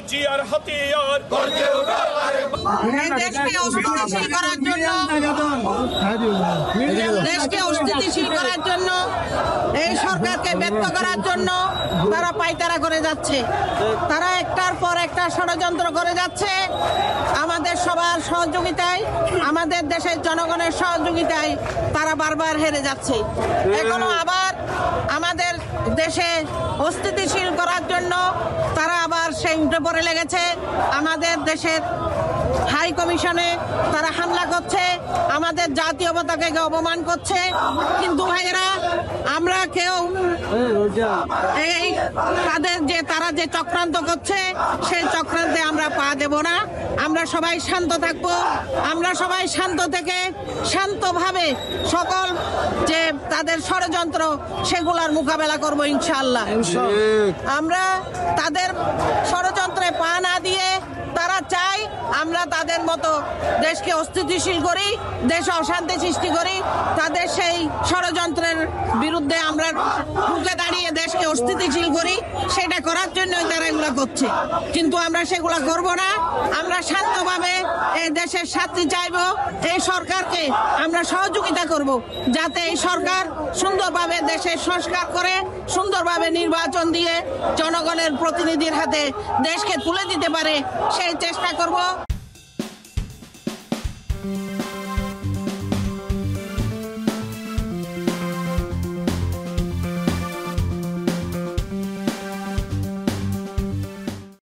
জিয়ার হাতিয়ার দেশকে অস্থিতিশীল করার জন্য এই সরকারকে ব্যর্থ করার জন্য তারা পায়তারা করে যাচ্ছে। তারা একটার পর একটা ষড়যন্ত্র করে যাচ্ছে। আমাদের সবার সহযোগিতায়, আমাদের দেশের জনগণের সহযোগিতায় তারা বারবার হেরে যাচ্ছে। এখনো আবার আমাদের দেশে অস্থিতিশীল করার জন্য তারা আবার সেই উঠে পড়ে লেগেছে। আমাদের দেশের হাই কমিশনে তারা হামলা করছে, আমাদের জাতীয় পতাকাকে অপমান করছে। কিন্তু ভাইয়েরা, আমরা কেউ এই তারা যে চক্রান্ত করছে সেই চক্রান্তে আমরা পা দেব না। আমরা সবাই শান্ত থাকবো। আমরা সবাই শান্ত থেকে শান্তভাবে সকল যে তাদের ষড়যন্ত্র সেগুলোর মোকাবেলা করব ইনশাআল্লাহ। আমরা তাদের ষড়যন্ত্রে পা না দিয়ে, তারা চাই আমরা তাদের মতো দেশকে অস্থিতিশীল করি, দেশে অশান্তি সৃষ্টি করি। তাদের সেই ষড়যন্ত্রের বিরুদ্ধে আমরা রুখে দাঁড়িয়ে দেশকে অস্থিতিশীল করি। সেটা করার জন্যই তারা এগুলো করছে, কিন্তু আমরা সেগুলো করব না। আমরা শান্তভাবে এই দেশের স্বার্থে চাইব। এই সরকারকে আমরা সহযোগিতা করব যাতে এই সরকার সুন্দরভাবে দেশের সংস্কার করে, সুন্দরভাবে নির্বাচন দিয়ে জনগণের প্রতিনিধির হাতে দেশকে তুলে দিতে পারে, সেই চেষ্টা করব।